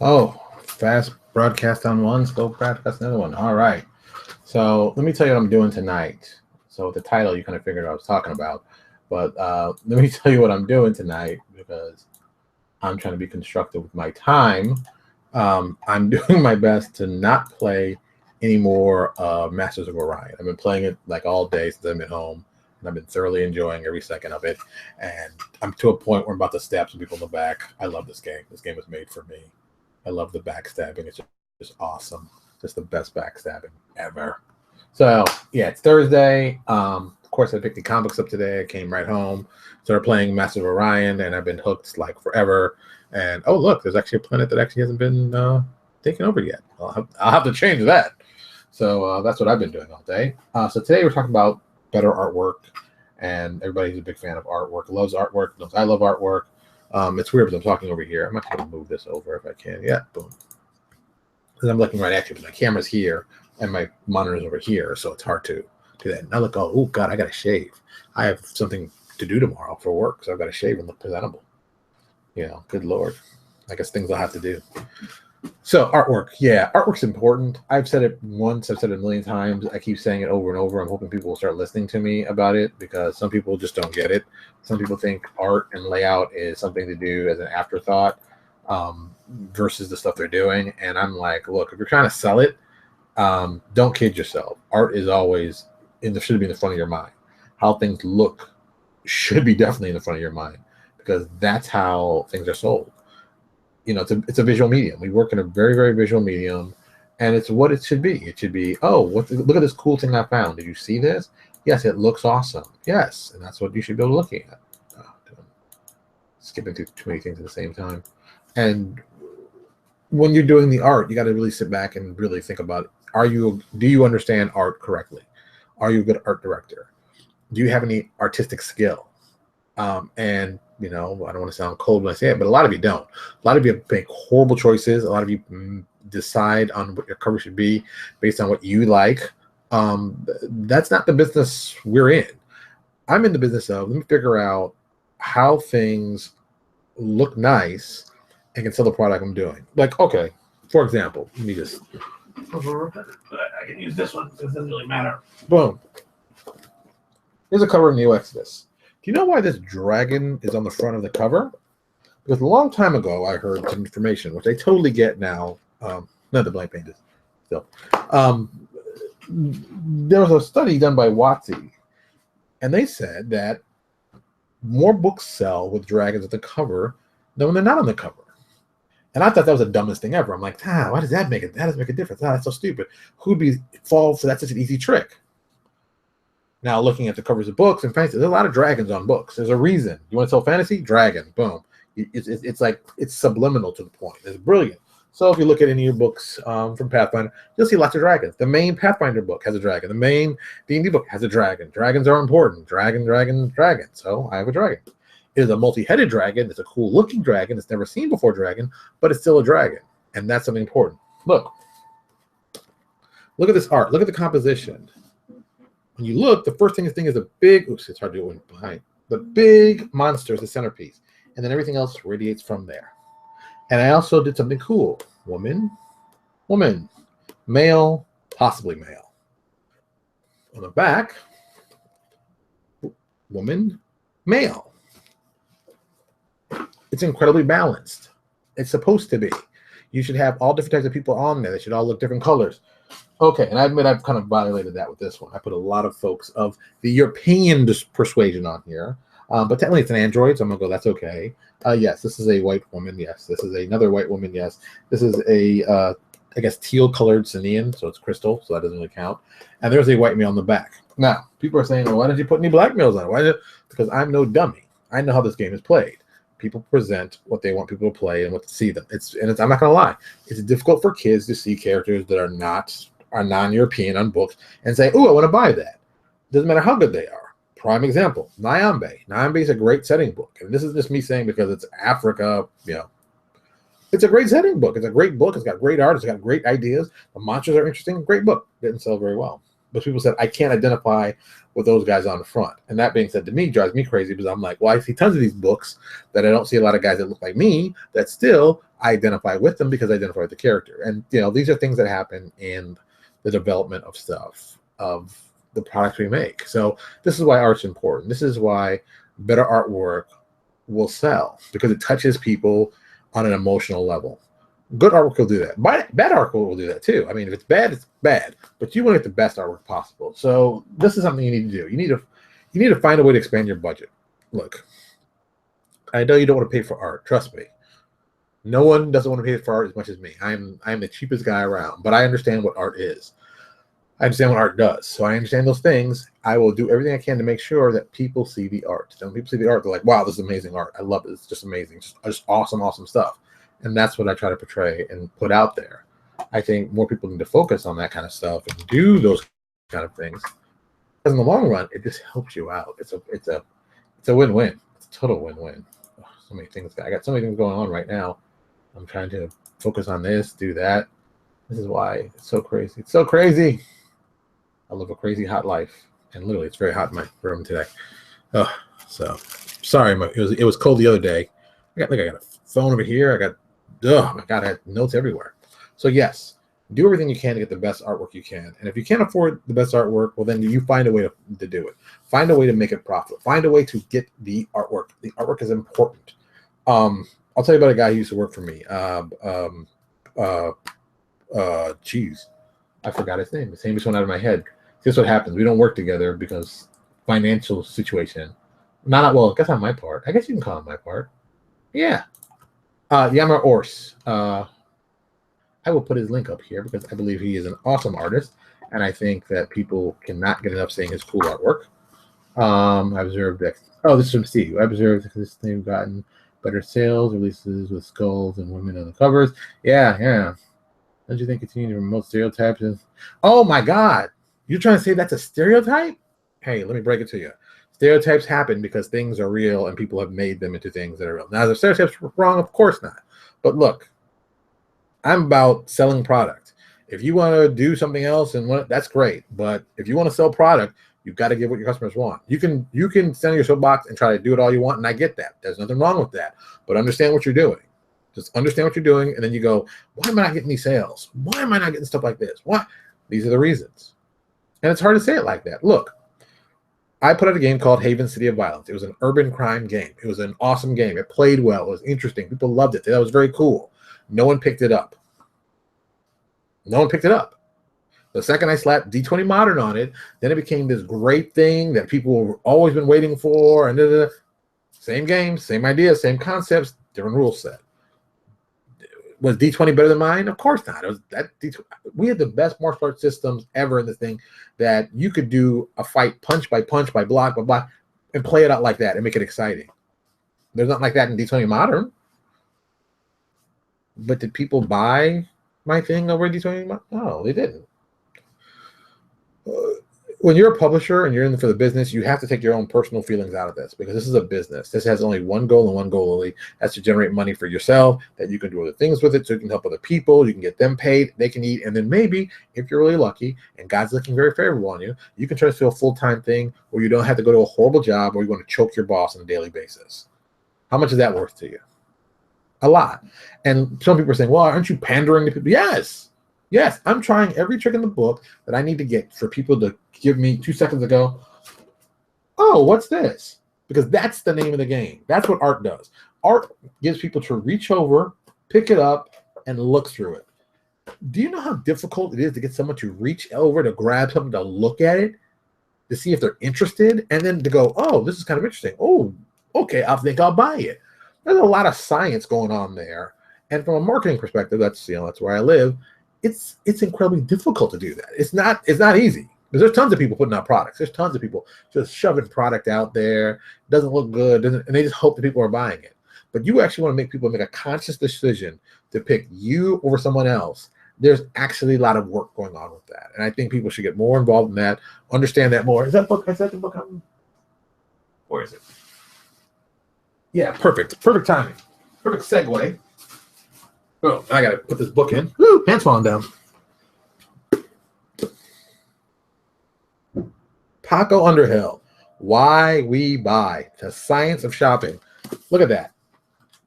Oh, fast broadcast on one, slow broadcast another one. All right. So let me tell you what I'm doing tonight. So with the title, you kind of figured what I was talking about. But let me tell you what I'm doing tonight because I'm trying to be constructive with my time. I'm doing my best to not play any more Masters of Orion. I've been playing it like all day since I've been home, and I've been thoroughly enjoying every second of it. And I'm to a point where I'm about to stab some people in the back. I love this game. This game was made for me. I love the backstabbing. It's just awesome. Just the best backstabbing ever. So yeah, it's Thursday. Of course, I picked the comics up today. I came right home, started playing Massive Orion, and I've been hooked like forever. And oh look, there's actually a planet that actually hasn't been taken over yet. I'll have to change that. So that's what I've been doing all day. So today we're talking about better artwork, and everybody's a big fan of artwork, loves artwork, knows I love artwork. It's weird, but I'm talking over here. I'm not going to move this over if I can. Yeah, boom. Because I'm looking right at you, but my camera's here and my monitor's over here, so it's hard to do that. And I look, oh God, I got to shave. I have something to do tomorrow for work, so I've got to shave and look presentable. You know, good Lord. I guess things I'll have to do. So artwork, yeah, artwork's important. I've said it once, I've said it a million times. I keep saying it over and over. I'm hoping people will start listening to me about it because some people just don't get it. Some people think art and layout is something to do as an afterthought versus the stuff they're doing. And I'm like, look, if you're trying to sell it, don't kid yourself. Art is always should be in the front of your mind. How things look should be definitely in the front of your mind because that's how things are sold. You know, it's a visual medium. We work in a very, very visual medium, and it's what it should be. It should be, oh, look at this cool thing I found. Did you see this? Yes, it looks awesome. Yes, and that's what you should be looking at. Skipping through too many things at the same time. And when you're doing the art, you got to really sit back and really think about, do you understand art correctly? Are you a good art director? Do you have any artistic skill? And you know, I don't want to sound cold when I say it, but a lot of you don't. A lot of you make horrible choices. A lot of you decide on what your cover should be based on what you like. That's not the business we're in. I'm in the business of, let me figure out how things look nice and can sell the product I'm doing. Like, okay, for example, let me just, I can use this one because it doesn't really matter. Boom. Here's a cover of Neo Exodus. Do you know why this dragon is on the front of the cover? Because a long time ago, I heard some information, which I totally get now. Not the blank pages, still. There was a study done by WotC, and they said that more books sell with dragons at the cover than when they're not on the cover. And I thought that was the dumbest thing ever. I'm like, why does that make it? That doesn't make a difference. That's so stupid. Who'd fall for that's such an easy trick? Now, looking at the covers of books and fantasy, there's a lot of dragons on books. There's a reason. You want to sell fantasy? Dragon. Boom. It's like, it's subliminal to the point. It's brilliant. So if you look at any of your books from Pathfinder, you'll see lots of dragons. The main Pathfinder book has a dragon. The main D&D book has a dragon. Dragons are important. Dragon. So I have a dragon. It is a multi-headed dragon. It's a cool-looking dragon. It's never seen before dragon, but it's still a dragon. And that's something important. Look at this art. Look at the composition. When you look, the first thing is a big, oops, it's hard to do it behind. The big monster is the centerpiece. And then everything else radiates from there. And I also did something cool. Woman, male, possibly male. On the back, woman, male. It's incredibly balanced. It's supposed to be. You should have all different types of people on there. They should all look different colors. Okay, and I admit I've kind of violated that with this one. I put a lot of folks of the European persuasion on here, but technically it's an android, so I'm going to go, that's okay. Yes, this is a white woman. Yes, this is another white woman. Yes, this is a, I guess, teal-colored Sinian, so it's crystal, so that doesn't really count. And there's a white male on the back. Now, people are saying, well, why didn't you put any black males on it? Because I'm no dummy. I know how this game is played. People present what they want people to play and what to see them. I'm not going to lie. It's difficult for kids to see characters that are non-European on books and say, oh, I want to buy that. Doesn't matter how good they are. Prime example, Nyambe. Nyambe is a great setting book. And this is just me saying because it's Africa, you know. It's a great setting book. It's a great book. It's got great art. It's got great ideas. The monsters are interesting. Great book. Didn't sell very well. But people said, I can't identify with those guys on the front. And that being said, to me, drives me crazy because I'm like, well, I see tons of these books that I don't see a lot of guys that look like me that still I identify with them because I identify with the character. And, these are things that happen in the development of stuff, of the products we make. So this is why art's important. This is why better artwork will sell, because it touches people on an emotional level. Good artwork will do that. Bad artwork will do that too. I mean, if it's bad, but you want to get the best artwork possible. So this is something you need to do. You need to find a way to expand your budget. Look, I know you don't want to pay for art. Trust me. No one doesn't want to pay for art as much as me. I'm the cheapest guy around, but I understand what art is. I understand what art does. So I understand those things. I will do everything I can to make sure that people see the art. And when people see the art, they're like, wow, this is amazing art. I love it. It's just amazing. Just awesome, awesome stuff. And that's what I try to portray and put out there. I think more people need to focus on that kind of stuff and do those kind of things. Because in the long run, it just helps you out. It's a win-win. It's a total win-win. Oh, so many things. I got so many things going on right now. I'm trying to focus on this, do that. This is why it's so crazy. It's so crazy. I live a crazy hot life. And literally, it's very hot in my room today. Oh, so sorry. It was cold the other day. I got a phone over here. Oh my God, I had notes everywhere. So yes, do everything you can to get the best artwork you can. And if you can't afford the best artwork, well, then you find a way to do it. Find a way to make it profitable. Find a way to get the artwork. The artwork is important. I'll tell you about a guy who used to work for me. Geez, I forgot his name. His name just went out of my head. Here's what happens. We don't work together because financial situation. Well, I guess on my part. I guess you can call it my part. Yeah. Yammer Ors. I will put his link up here because I believe he is an awesome artist, and I think that people cannot get enough seeing his cool artwork. I observed that. Oh, this is from Steve. I observed that this thing gotten better sales, releases with skulls and women on the covers. Yeah. Don't you think continue to promote stereotypes? Oh my God, you're trying to say that's a stereotype? Hey, let me break it to you. Stereotypes happen because things are real and people have made them into things that are real. Now, the stereotypes were wrong? Of course not. But look, I'm about selling product. If you want to do something else, that's great. But if you want to sell product, you've got to give what your customers want. You can stand on your soapbox and try to do it all you want, and I get that. There's nothing wrong with that. But understand what you're doing. Just understand what you're doing, and then you go, why am I not getting these sales? Why am I not getting stuff like this? Why? These are the reasons. And it's hard to say it like that. Look, I put out a game called Haven City of Violence. It was an urban crime game. It was an awesome game. It played well. It was interesting. People loved it. That was very cool. No one picked it up. The second I slapped D20 Modern on it, then it became this great thing that people have always been waiting for. And same game, same idea, same concepts, different rule set. Was D20 better than mine? Of course not. It was that D20. We had the best martial arts systems ever in this thing that you could do a fight punch by punch, by block, and play it out like that and make it exciting. There's nothing like that in D20 Modern. But did people buy my thing over D20 Modern? No, they didn't. When you're a publisher and you're in for the business, you have to take your own personal feelings out of this because this is a business. This has only one goal and one goal only. That's to generate money for yourself, that you can do other things with it so you can help other people. You can get them paid, they can eat. And then maybe if you're really lucky and God's looking very favorable on you, you can transfer to a full-time thing where you don't have to go to a horrible job where you want to choke your boss on a daily basis. How much is that worth to you? A lot. And some people are saying, well, aren't you pandering to people? Yes, I'm trying every trick in the book that I need to get for people to give me 2 seconds ago. Oh, what's this? Because that's the name of the game. That's what art does. Art gives people to reach over, pick it up, and look through it. Do you know how difficult it is to get someone to reach over to grab something to look at it, to see if they're interested, and then to go, oh, this is kind of interesting. Oh, okay, I think I'll buy it. There's a lot of science going on there. And from a marketing perspective, that's where I live. It's incredibly difficult to do that. It's not easy because there's tons of people putting out products. There's tons of people just shoving product out there. It doesn't look good, and they just hope that people are buying it. But you actually want to make people make a conscious decision to pick you over someone else. There's actually a lot of work going on with that, and I think people should get more involved in that, understand that more. Is that the book? Where is it? Yeah, perfect timing, perfect segue. Oh, I gotta put this book in. Woo, pants falling down. Paco Underhill, Why We Buy, The Science of Shopping. Look at that.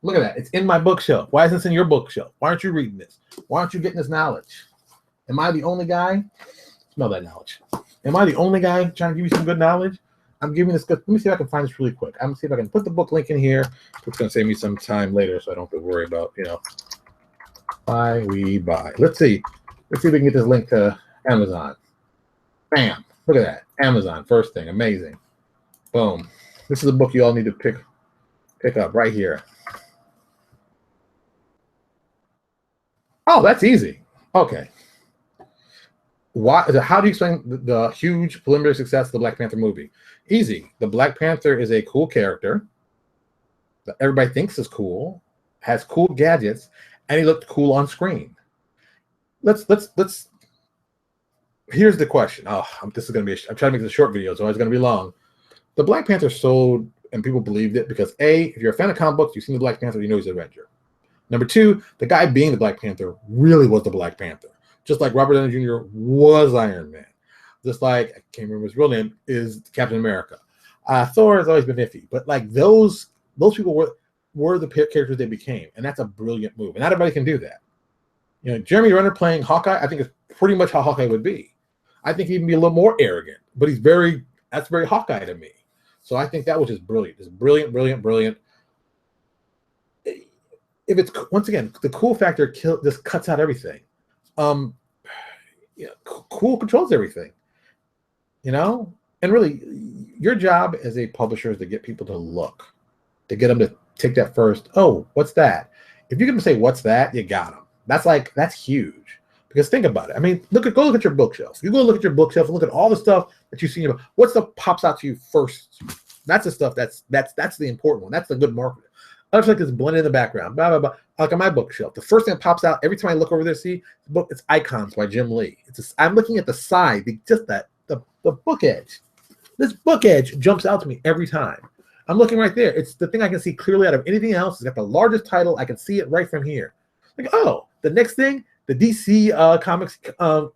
Look at that. It's in my bookshelf. Why isn't this in your bookshelf? Why aren't you reading this? Why aren't you getting this knowledge? Am I the only guy? Smell that knowledge. Am I the only guy trying to give you some good knowledge? I'm giving this good. Let me see if I can find this really quick. I'm going to see if I can put the book link in here. It's going to save me some time later so I don't have to worry about, Why We Buy. Let's see. Let's see if we can get this link to Amazon. Bam. Look at that. Amazon. First thing. Amazing. Boom. This is a book you all need to pick up right here. Oh, that's easy. Okay. How do you explain the huge preliminary success of the Black Panther movie? Easy. The Black Panther is a cool character that everybody thinks is cool, has cool gadgets, and he looked cool on screen. Let's. Here's the question. Oh, this is going to be. I'm trying to make this a short video, so it's going to be long. The Black Panther sold, and people believed it because A, if you're a fan of comic books, you've seen the Black Panther, you know he's an Avenger. Number two, the guy being the Black Panther really was the Black Panther. Just like Robert Downey Jr. was Iron Man. Just like, I can't remember his real name, is Captain America. Thor has always been iffy. But like those people were the characters they became. And that's a brilliant move. And not everybody can do that. Jeremy Renner playing Hawkeye, I think is pretty much how Hawkeye would be. I think he'd be a little more arrogant. But that's very Hawkeye to me. So I think that was just brilliant. Just brilliant, brilliant, brilliant. If it's, once again, the cool factor just cuts out everything. Cool controls everything, and really your job as a publisher is to get people to look, to get them to take that first, oh, what's that? If you can say what's that, you got them. That's huge, because think about it. I mean, go look at your bookshelf. You go look at your bookshelf and look at all the stuff that you see. What stuff pops out to you first? That's the stuff that's the important one. That's the good marketing. Other stuff is blended in the background, blah, blah, blah. Like on my bookshelf, the first thing that pops out every time I look over there, see the book. It's Icons by Jim Lee. I'm looking at the side, the book edge. This book edge jumps out to me every time. I'm looking right there. It's the thing I can see clearly out of anything else. It's got the largest title. I can see it right from here. Like, oh, the next thing, the DC Comics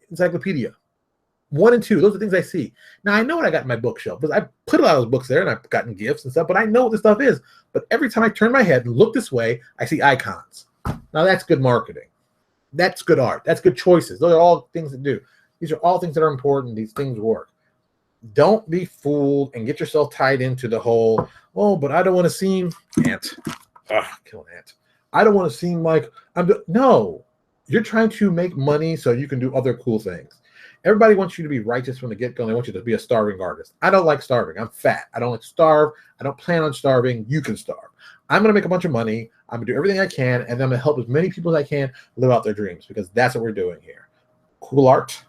Encyclopedia. 1 and 2, those are the things I see. Now, I know what I got in my bookshelf because I put a lot of those books there and I've gotten gifts and stuff, but I know what this stuff is. But every time I turn my head and look this way, I see icons. Now, that's good marketing. That's good art. That's good choices. Those are all things to do. These are all things that are important. These things work. Don't be fooled and get yourself tied into the whole, oh, but I don't want to seem ant. Kill an ant. I don't want to seem like no. You're trying to make money so you can do other cool things. Everybody wants you to be righteous from the get-go. They want you to be a starving artist. I don't like starving. I'm fat. I don't like to starve. I don't plan on starving. You can starve. I'm going to make a bunch of money. I'm going to do everything I can, and then I'm going to help as many people as I can live out their dreams, because that's what we're doing here. Cool art,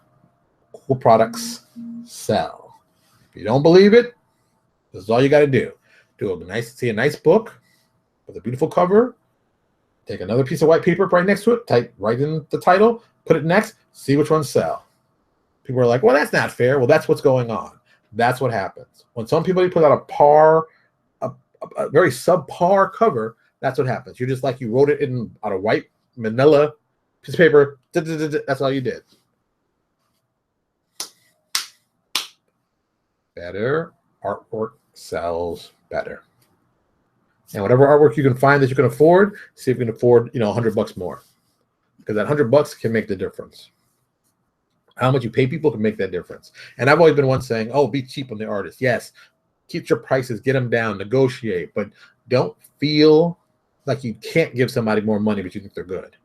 cool products, sell. If you don't believe it, this is all you got to do. See a nice book with a beautiful cover. Take another piece of white paper right next to it. Type right in the title. Put it next. See which ones sell. People are like, well, that's not fair. Well, that's what's going on. That's what happens. When some people put out a very subpar cover, that's what happens. You're just like, you wrote it out of white manila piece of paper. That's all you did. Better artwork sells better. And whatever artwork you can find that you can afford, see if you can afford, $100 more. Because that $100 can make the difference. How much you pay people can make that difference. And I've always been one saying, oh, be cheap on the artist. Yes, keep your prices, get them down, negotiate, but don't feel like you can't give somebody more money, but you think they're good.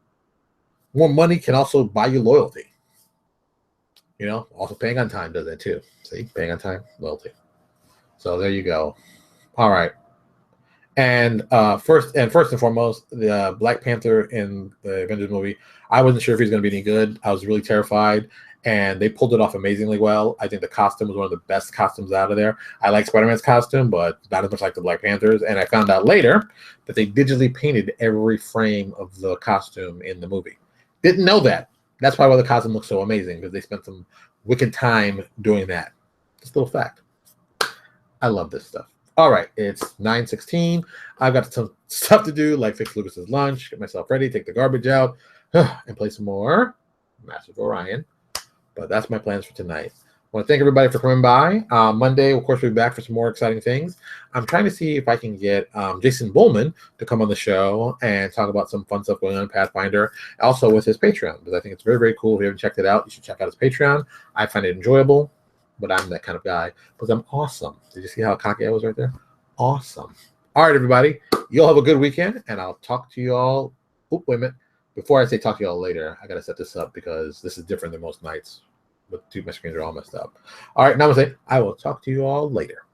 More money can also buy you loyalty. Also paying on time does that too. See, paying on time, loyalty. So there you go. All right. And first and foremost, the Black Panther in the Avengers movie, I wasn't sure if he was going to be any good. I was really terrified, and they pulled it off amazingly well. I think the costume was one of the best costumes out of there. I like Spider-Man's costume, but not as much like the Black Panther's. And I found out later that they digitally painted every frame of the costume in the movie. Didn't know that. That's probably why the costume looks so amazing, because they spent some wicked time doing that. Just a little fact. I love this stuff. All right, it's 9:16. I've got some stuff to do, like fix Lucas's lunch, get myself ready, take the garbage out, and play some more Masters of Orion. But that's my plans for tonight. want to thank everybody for coming by. Monday, of course, we'll be back for some more exciting things. I'm trying to see if I can get Jason Bullman to come on the show and talk about some fun stuff going on in Pathfinder, also with his Patreon, because I think it's very, very cool. If you haven't checked it out, you should check out his Patreon. I find it enjoyable, but I'm that kind of guy because I'm awesome. Did you see how cocky I was right there? Awesome. All right, everybody. You'll have a good weekend, and I'll talk to you all. Oh, wait a minute. Before I say talk to you all later, I got to set this up because this is different than most nights. But my screens are all messed up. All right, namaste. I will talk to you all later.